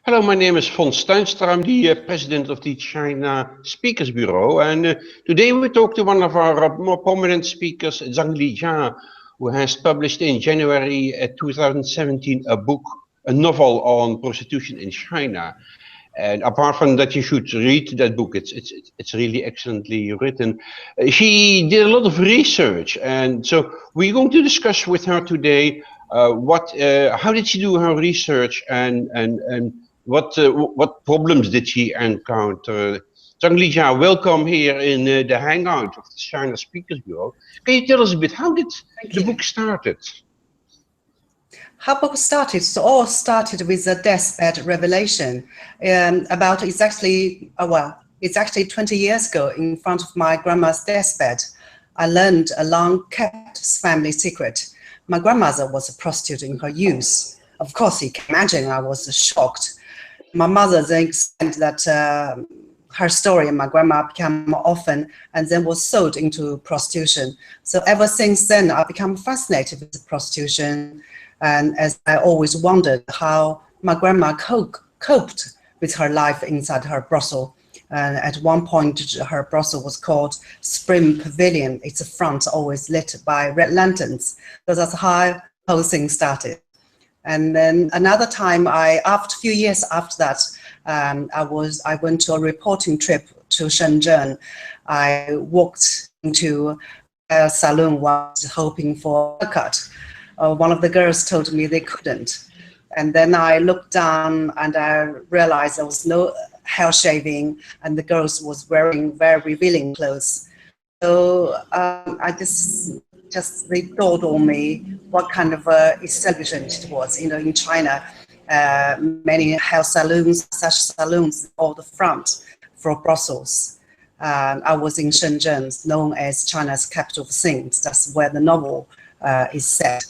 Hello, my name is Von Steinstra. I'm the president of the China Speakers Bureau, and today we talk to one of our more prominent speakers, Zhang Lijia, who has published in January 2017 a novel on prostitution in China. And apart from that, you should read that book. It's really excellently written. She did a lot of research, and so we're going to discuss with her today how did she do her research, and what problems did she encounter. Zhang Lijia, welcome here in the hangout of the China Speakers Bureau. Can you tell us a bit, how did the book started? How book started? So all started with the deathbed revelation. It's actually 20 years ago, in front of my grandma's deathbed, I learned a long-kept family secret. My grandmother was a prostitute in her youth. Of course, you can imagine I was shocked. My mother then explained that her story and my grandma became orphan and then was sold into prostitution. So ever since then, I become fascinated with prostitution. And as I always wondered how my grandma coped with her life inside her brothel. And at one point, her brothel was called Spring Pavilion. Its front always lit by red lanterns. So that's how the whole thing started. And then another time, after a few years after that, I went to a reporting trip to Shenzhen. I walked into a salon once hoping for a haircut. One of the girls told me they couldn't. And then I looked down and I realized there was no hair shaving and the girls was wearing very revealing clothes. So they dawned on me what kind of establishment it was. You know, in China, many hair salons, such salons, all the front for Brussels. I was in Shenzhen, known as China's capital of sins. That's where the novel is set.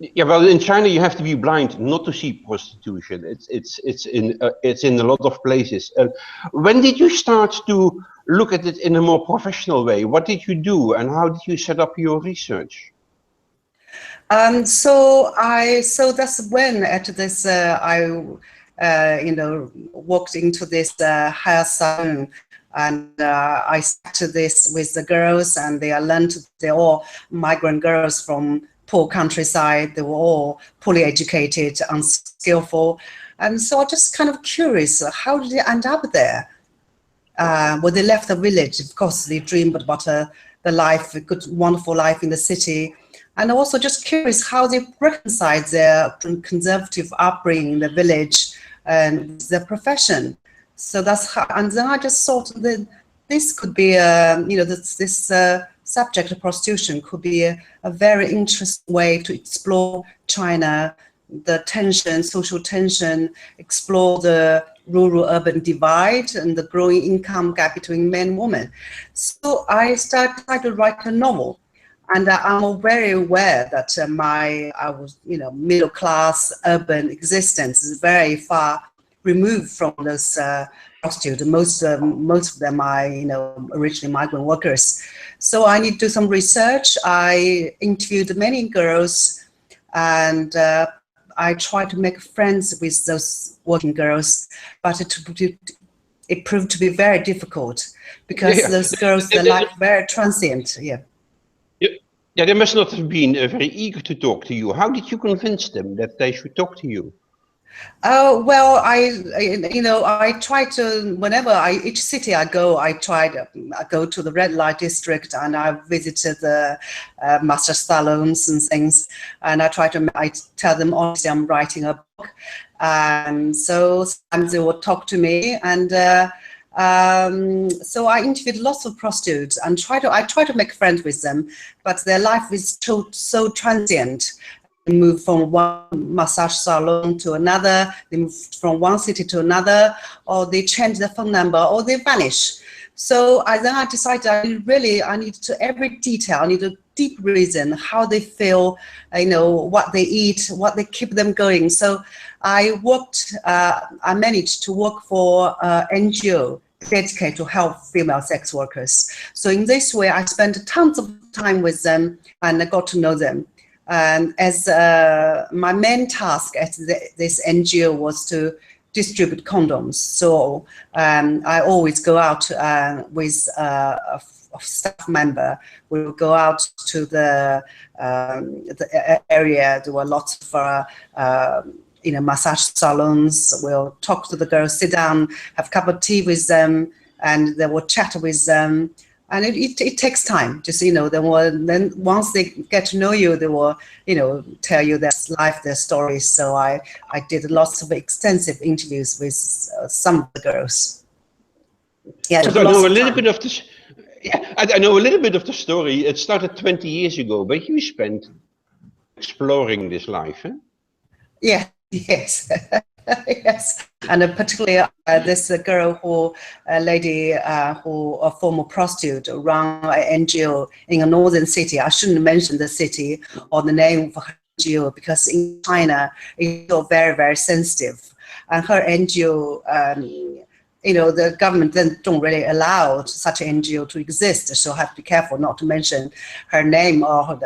Yeah, well, in China you have to be blind not to see prostitution. It's in a lot of places. When did you start to look at it in a more professional way? What did you do, and how did you set up your research? So that's when at this I walked into this hair salon. And I started this with the girls, and they're all migrant girls from poor countryside. They were all poorly educated, unskillful. And so I just kind of curious, how did they end up there? Well, they left the village. Of course, they dreamed about the life, a good, wonderful life in the city. And also just curious how they reconciled their conservative upbringing in the village and their profession. So that's how, and then I just thought that this could be, this subject of prostitution could be a very interesting way to explore China, the tension, social tension, explore the rural-urban divide and the growing income gap between men and women. So I started to write a novel, and I'm very aware that middle-class urban existence is very far removed from those prostitutes. Most of them are, originally migrant workers. So I need to do some research. I interviewed many girls, and I tried to make friends with those working girls, but it proved to be very difficult because those girls, their life very transient. Yeah, they must not have been very eager to talk to you. How did you convince them that they should talk to you? Well, I try to, each city I go, I go to the red light district, and I visited the massage salons and things, and I tell them honestly I'm writing a book, and so sometimes they will talk to me, and so I interviewed lots of prostitutes and I try to make friends with them, but their life is so transient. They move from one massage salon to another, they move from one city to another, or they change their phone number, or they vanish. So then I decided I need to every detail, I need a deep reason how they feel, what they eat, what they keep them going. So I managed to work for NGO dedicated to help female sex workers. So in this way, I spent tons of time with them and I got to know them. as my main task at this NGO was to distribute condoms. So I always go out with a staff member. We will go out to the area. There were lots of massage salons. We'll talk to the girls, sit down, have a cup of tea with them, and they will chat with them. And it takes time, just, then once they get to know you, they will, tell you their life, their stories. So I did lots of extensive interviews with some of the girls. Yeah, I know a little bit of this. Yeah, I know a little bit of the story. It started 20 years ago, but you spent exploring this life, huh? Yeah, yes. Yes, and particularly this girl a former prostitute, ran an NGO in a northern city. I shouldn't mention the city or the name of her NGO because in China it's so very, very sensitive. And her NGO, the government then don't really allow such an NGO to exist, so I have to be careful not to mention her name or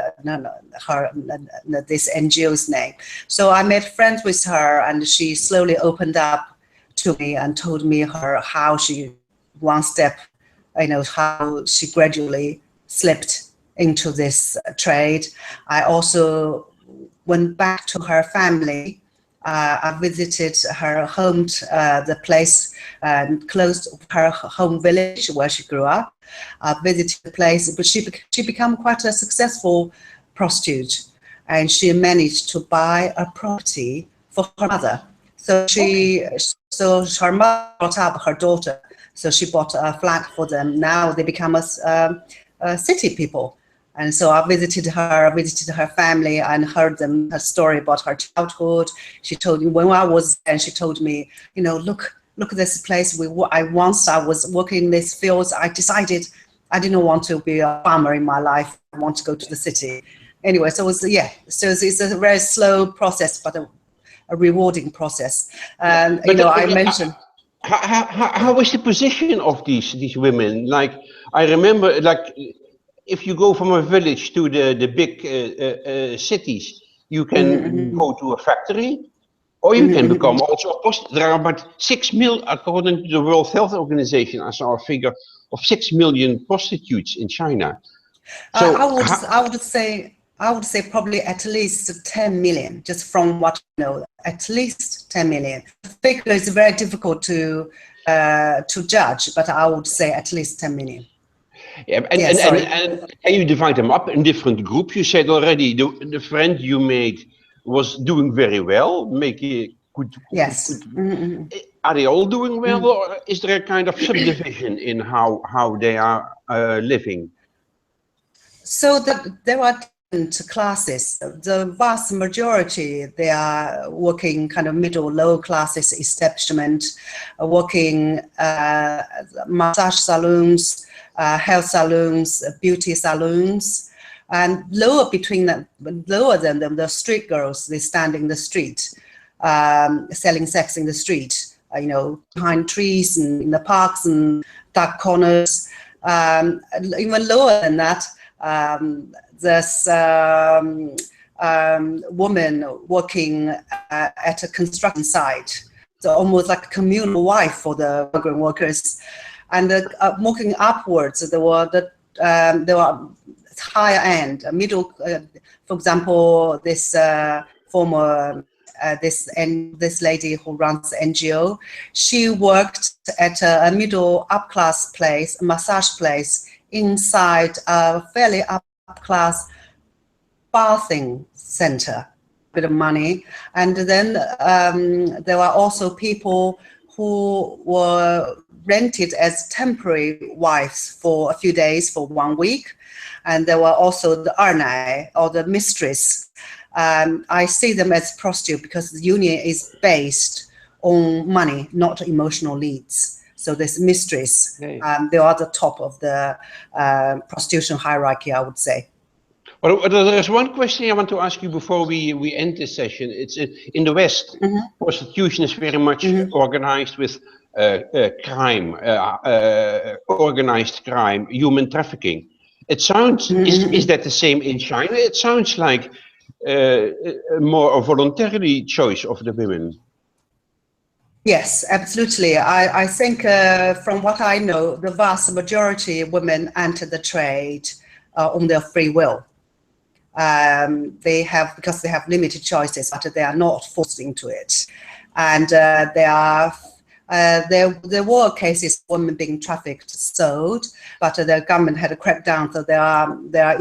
this NGO's name. So I made friends with her, and she slowly opened up to me and told me how she one step, how she gradually slipped into this trade. I also went back to her family. I visited her home, the place close to her home village where she grew up. I visited the place, but she became quite a successful prostitute, and she managed to buy a property for her mother. So her mother brought up her daughter, so she bought a flat for them. Now they become a city people. And so I visited her family, and heard her story about her childhood. She told me when I was there, and she told me, look at this place. Once I was working in this field, I decided I didn't want to be a farmer in my life. I want to go to the city. Anyway, so it's a very slow process, but a rewarding process. And I mentioned. How is the position of these women? Like, I remember, if you go from a village to the big cities, you can go to a factory, or you can become also a prostitute. There are about 6 million, according to the World Health Organization, I saw a figure of 6 million prostitutes in China. So I would say probably at least 10 million, just from what I know, at least 10 million. The figure is very difficult to judge, but I would say at least 10 million. Yeah, and you divide them up in different groups. You said already the friend you made was doing very well, making good. Yes. Are they all doing well, or is there a kind of subdivision in how they are living? So there are different classes. The vast majority, they are working kind of middle, low classes establishment, working massage salons, health salons, beauty salons, and lower than them, the street girls. They stand in the street, selling sex in the street, behind trees and in the parks and dark corners. Even lower than that, there's woman working at a construction site, so almost like a communal wife for the migrant workers. And moving upwards, there were higher end, middle. For example, this this lady who runs the NGO, she worked at a middle up class place, a massage place inside a fairly up class bathing center. Bit of money, and then there were also people who were rented as temporary wives for a few days, for 1 week. And there were also the arnai, or the mistress. I see them as prostitute because the union is based on money, not emotional needs. So this mistress, they are the top of the prostitution hierarchy, I would say. Well, there's one question I want to ask you before we end this session. It's in the West, prostitution is very much organized with crime, organized crime, human trafficking. It sounds, is that the same in China? It sounds like more a voluntary choice of the women. Yes, absolutely. I think from what I know, the vast majority of women enter the trade on their free will. Because they have limited choices, but they are not forced into it. And there were cases of women being trafficked, sold, but the government had a crackdown. So there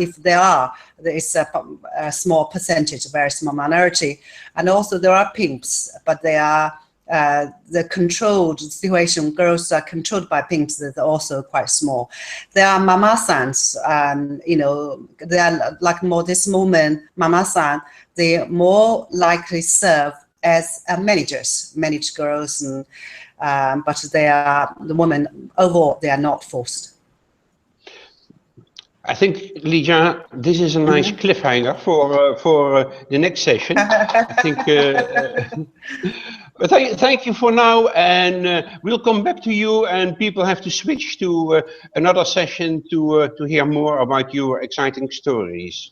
is a small percentage, a very small minority. And also there are pimps, but they are the controlled situation. Girls are controlled by pimps that are also quite small. There are mama-sans, you know, they are like more this moment, mama-san, they more likely serve as managers, manage girls, and but the women overall, they are not forced. I think, Lijia, this is a nice cliffhanger for the next session. I think, but thank you for now, and we'll come back to you, and people have to switch to another session to hear more about your exciting stories.